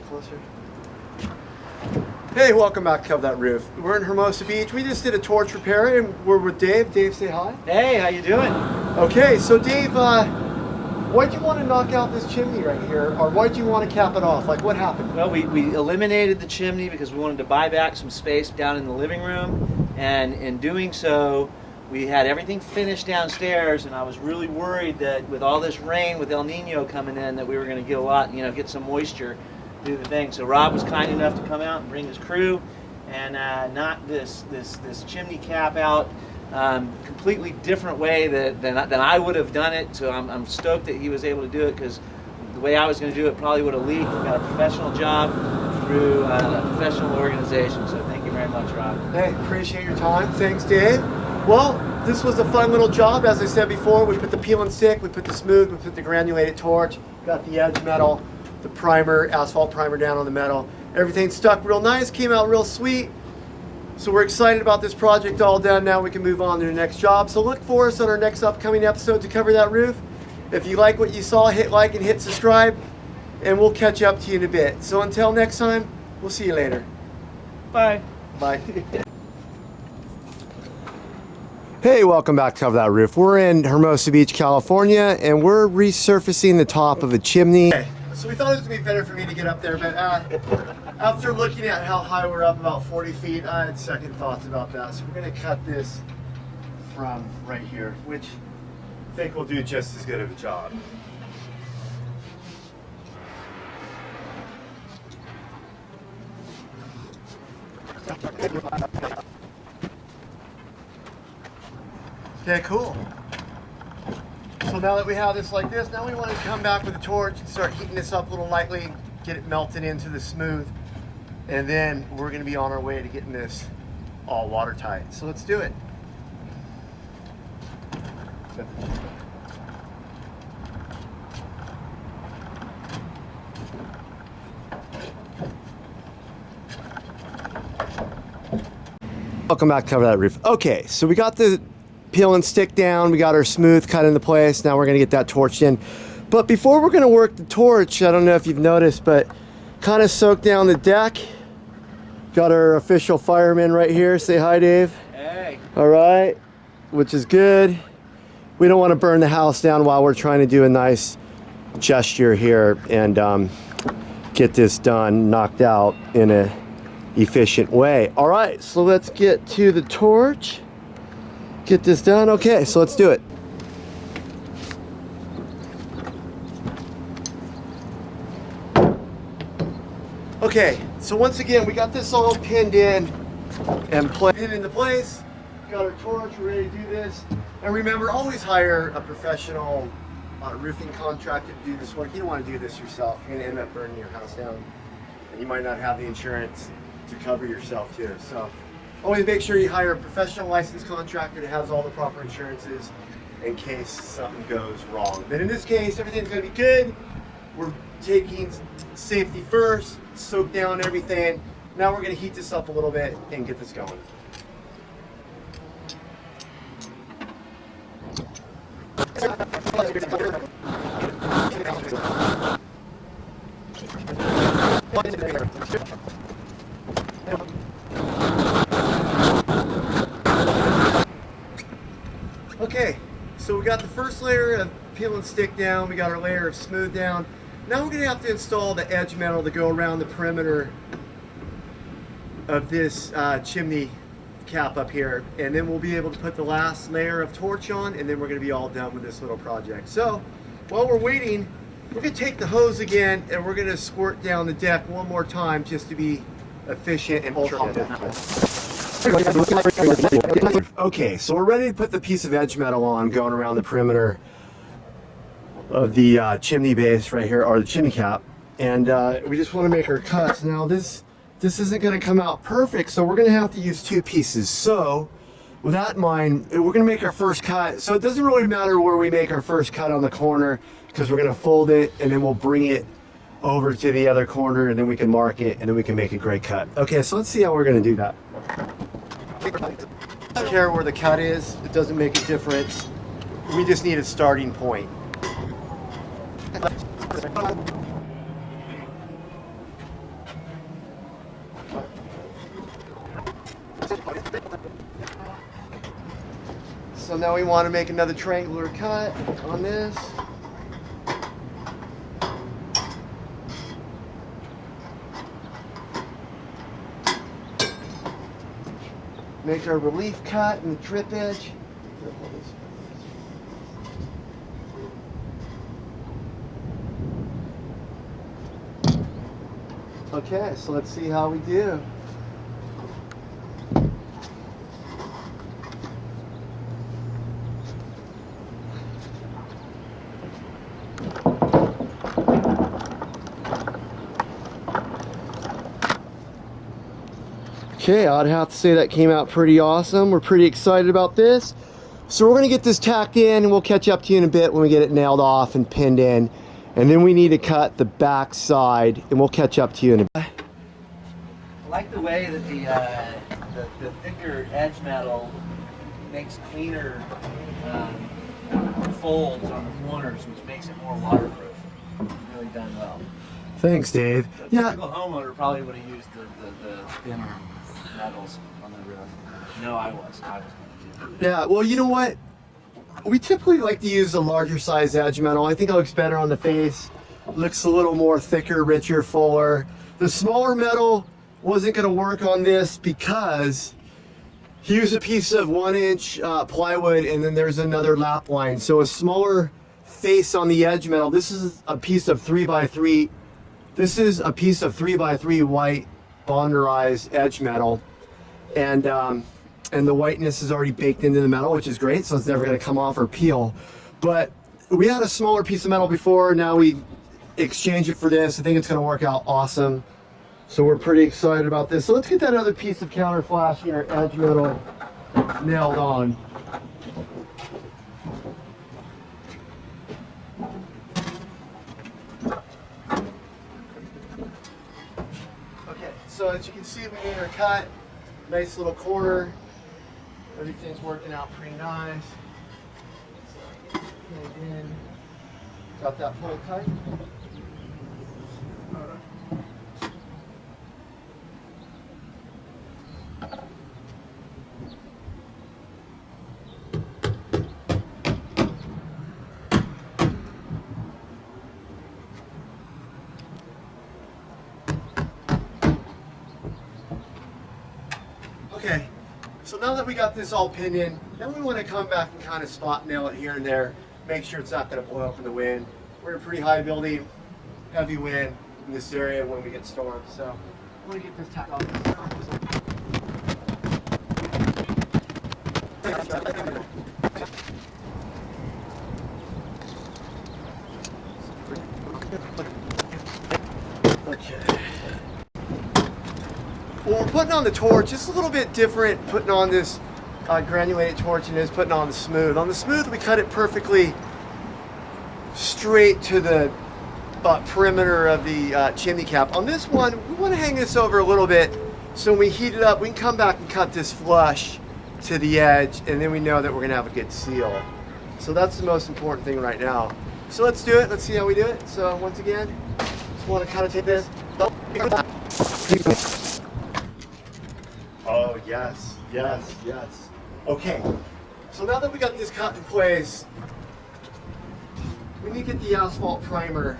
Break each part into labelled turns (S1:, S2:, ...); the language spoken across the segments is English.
S1: closer. Hey, welcome back to Cover That Roof. We're in Hermosa Beach. We just did a torch repair and we're with Dave. Dave, say hi.
S2: Hey, how you doing?
S1: Okay, so Dave, why'd you want to knock out this chimney right here? Or why'd you want to cap it off? Like, what happened?
S2: Well, we eliminated the chimney because we wanted to buy back some space down in the living room. And in doing so, we had everything finished downstairs, and I was really worried that with all this rain, with El Nino coming in, that we were going to get a lot, get some moisture, do the thing. So Rob was kind enough to come out and bring his crew and knock this chimney cap out. Completely different way than I would have done it. So I'm stoked that he was able to do it, because the way I was going to do it probably would have leaked. We got a professional job through a professional organization. So thank you very much, Rob.
S1: Hey, appreciate your time. Thanks, Dave. Well, this was a fun little job. As I said before, we put the peel and stick, we put the smooth, we put the granulated torch, got the edge metal, the primer, asphalt primer down on the metal. Everything stuck real nice, came out real sweet. So we're excited about this project all done. Now we can move on to the next job. So look for us on our next upcoming episode to Cover That Roof. If you like what you saw, hit like and hit subscribe, and we'll catch up to you in a bit. So until next time, we'll see you later.
S2: Bye.
S1: Bye. Hey, welcome back to Cover That Roof. We're in Hermosa Beach, California, and we're resurfacing the top of a chimney. Okay, so we thought it was going to be better for me to get up there, but after looking at how high we're up, about 40 feet, I had second thoughts about that. So we're going to cut this from right here, which I think will do just as good of a job. Okay, cool. So now that we have this like this, now we want to come back with a torch and start heating this up a little lightly, get it melted into the smooth, and then we're going to be on our way to getting this all watertight. So let's do it. Welcome back to Cover That Roof. Okay, so we got the peel and stick down, we got our smooth cut into place. Now we're going to get that torched in. But before we're going to work the torch, I don't know if you've noticed, but kind of soak down the deck. Got our official fireman right here. Say hi, Dave.
S2: Hey.
S1: All right, which is good. We don't want to burn the house down while we're trying to do a nice gesture here and get this done, knocked out in a efficient way. All right, so let's get to the torch. Get this done. Okay, so let's do it. Okay, so once again, we got this all pinned in and pinned into place. Got our torch, we're ready to do this. And remember, always hire a professional roofing contractor to do this work. You don't want to do this yourself. You're going to end up burning your house down. And you might not have the insurance to cover yourself too. So always make sure you hire a professional licensed contractor that has all the proper insurances in case something goes wrong. But in this case, everything's going to be good. We're taking safety first, soak down everything. Now we're going to heat this up a little bit and get this going. Okay, so we got the first layer of peel and stick down, we got our layer of smooth down. Now we're going to have to install the edge metal to go around the perimeter of this chimney cap up here, and then we'll be able to put the last layer of torch on, and then we're going to be all done with this little project. So while we're waiting, we're going to take the hose again and we're going to squirt down the deck one more time just to be efficient and ultra. Okay, so we're ready to put the piece of edge metal on going around the perimeter of the chimney base right here, or the chimney cap, and we just want to make our cuts. Now this isn't going to come out perfect, so we're going to have to use two pieces. So with that in mind, we're going to make our first cut. So it doesn't really matter where we make our first cut on the corner, because we're going to fold it and then we'll bring it over to the other corner, and then we can mark it, and then we can make a great cut. Okay, so let's see how we're going to do that. I don't care where the cut is, it doesn't make a difference. We just need a starting point. So now we want to make another triangular cut on this. Make our relief cut and the drip edge. Okay, so let's see how we do. Okay, I'd have to say that came out pretty awesome. We're pretty excited about this. So we're gonna get this tacked in and we'll catch up to you in a bit when we get it nailed off and pinned in. And then we need to cut the back side and we'll catch up to you in a bit.
S2: I like the way that the thicker edge metal makes cleaner folds on the corners, which makes it more waterproof. Really done well.
S1: Thanks, Dave.
S2: A typical homeowner probably would have used the thinner metals on the roof. No, I was.
S1: Yeah, well, you know what? We typically like to use the larger size edge metal. I think it looks better on the face. Looks a little more thicker, richer, fuller. The smaller metal wasn't going to work on this because he used a piece of 1-inch plywood and then there's another lap line. So a smaller face on the edge metal. This is a piece of 3x3. This is a piece of 3x3 white bonderized edge metal, and the whiteness is already baked into the metal, which is great, so it's never going to come off or peel. But we had a smaller piece of metal before. Now we exchange it for this. I think it's going to work out awesome. So we're pretty excited about this. So let's get that other piece of counter flashing or edge metal nailed on. Okay, so as you can see, we made our cut. Nice little corner. Everything's working out pretty nice. So, in. Got that pull tight. Okay, so now that we got this all pinned in, then we want to come back and kind of spot nail it here and there, make sure it's not going to blow up in the wind. We're in a pretty high building, heavy wind in this area when we get storms, so I want to get this tacked off. Okay. When we're putting on the torch, it's a little bit different putting on this granulated torch than it is putting on the smooth. On the smooth, we cut it perfectly straight to the perimeter of the chimney cap. On this one, we want to hang this over a little bit so when we heat it up, we can come back and cut this flush to the edge, and then we know that we're going to have a good seal. So that's the most important thing right now. So let's do it. Let's see how we do it. So once again, just want to kind of take this. Oh, yes, yes, yes. Okay, so now that we got this cut in place, we need to get the asphalt primer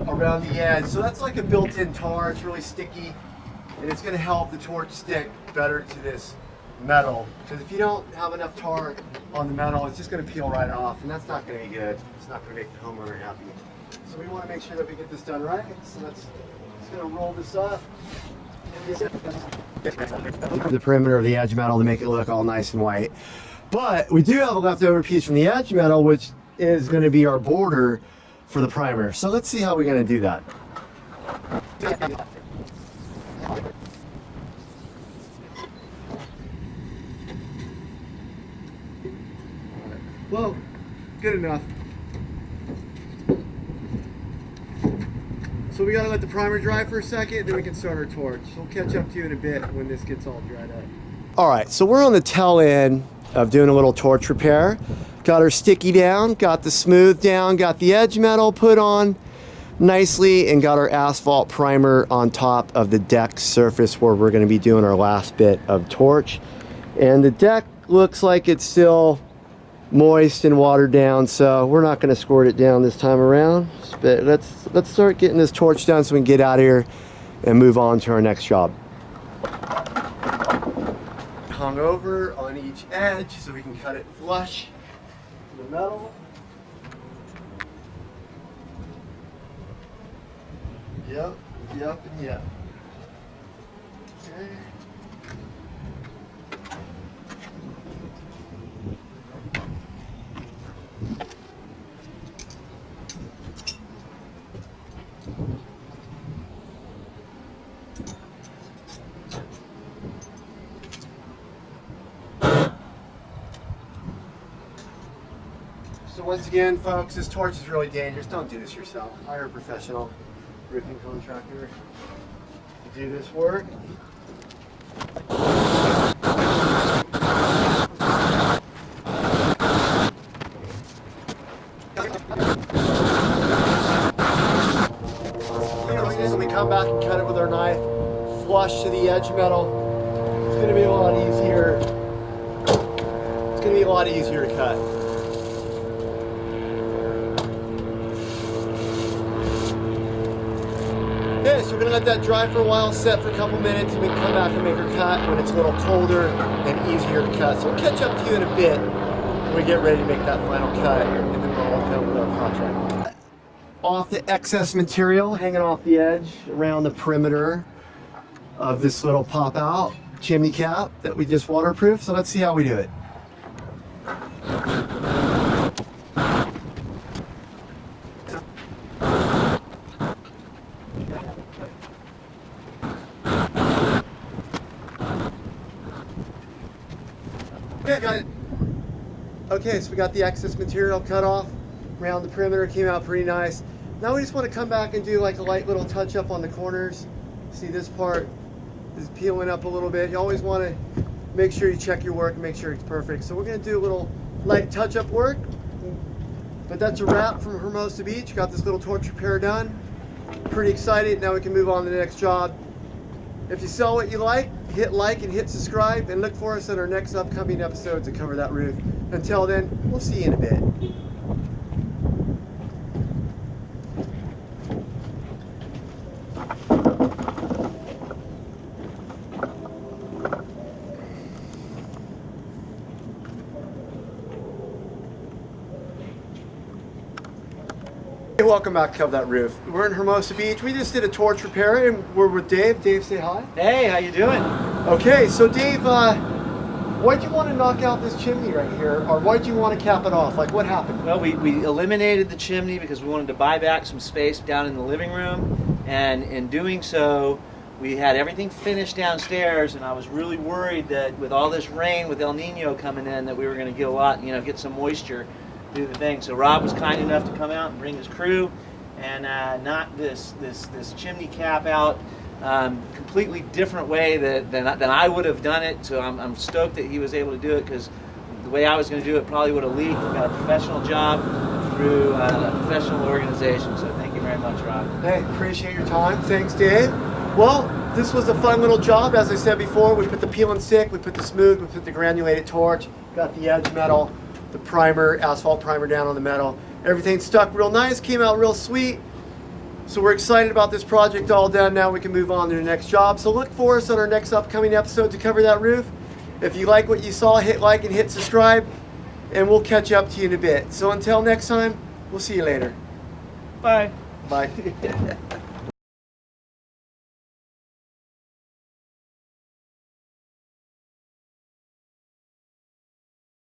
S1: around the edge. So that's like a built-in tar. It's really sticky, and it's going to help the torch stick better to this metal. Because if you don't have enough tar on the metal, it's just going to peel right off, and that's not going to be good. It's not going to make the homeowner happy. So we want to make sure that we get this done right. So let's just going to roll this up. The perimeter of the edge metal to make it look all nice and white. But we do have a leftover piece from the edge metal, which is going to be our border for the primer. So let's see how we're going to do that. Well, good enough. So we gotta let the primer dry for a second, then we can start our torch. So we'll catch up to you in a bit when this gets all dried up. All right, so we're on the tail end of doing a little torch repair. Got our sticky down, got the smooth down, got the edge metal put on nicely, and got our asphalt primer on top of the deck surface where we're gonna be doing our last bit of torch. And the deck looks like it's still moist and watered down, so we're not going to squirt it down this time around. But let's start getting this torch down so we can get out of here and move on to our next job. Hung over on each edge so we can cut it flush to the metal. Yep, and yep. Okay. So once again, folks, this torch is really dangerous. Don't do this yourself. Hire a professional roofing contractor to do this work. When we come back and cut it with our knife, flush to the edge metal, it's going to be a lot easier. It's going to be a lot easier to cut. Okay, so we're gonna let that dry for a while, set for a couple minutes, and we can come back and make our cut when it's a little colder and easier to cut. So we'll catch up to you in a bit when we get ready to make that final cut, and then we're all done with our project. Off the excess material hanging off the edge around the perimeter of this little pop-out chimney cap that we just waterproofed. So let's see how we do it. Okay, got it. Okay, so we got the excess material cut off around the perimeter. It came out pretty nice. Now we just want to come back and do like a light little touch up on the corners. See, this part is peeling up a little bit. You always want to make sure you check your work and make sure it's perfect. So we're going to do a little light touch up work. But that's a wrap from Hermosa Beach. Got this little torch repair done. Pretty excited. Now we can move on to the next job. If you saw what you like, hit like and hit subscribe, and look for us in our next upcoming episode to cover that roof. Until then, we'll see you in a bit. Hey, welcome back to Cover That Roof. We're in Hermosa Beach. We just did a torch repair and we're with Dave. Dave, say hi.
S2: Hey, how you doing?
S1: Okay, so Dave, why'd you want to knock out this chimney right here, or why'd you want to cap it off? Like, what happened?
S2: Well, we eliminated the chimney because we wanted to buy back some space down in the living room, and in doing so, we had everything finished downstairs, and I was really worried that with all this rain, with El Nino coming in, that we were going to get a lot, get some moisture, do the thing. So Rob was kind enough to come out and bring his crew and knock this chimney cap out. Completely different way than I would have done it. So I'm stoked that he was able to do it, because the way I was going to do it probably would have leaked. We got a professional job through a professional organization. So thank you very much, Rob.
S1: Hey, appreciate your time. Thanks, Dave. Well, this was a fun little job. As I said before, we put the peel and stick, we put the smooth, we put the granulated torch, got the edge metal, the primer, asphalt primer down on the metal. Everything stuck real nice, came out real sweet. So we're excited about this project all done. Now we can move on to the next job. So look for us on our next upcoming episode to cover that roof. If you like what you saw, hit like and hit subscribe, and we'll catch up to you in a bit. So until next time, we'll see you later.
S2: Bye.
S1: Bye.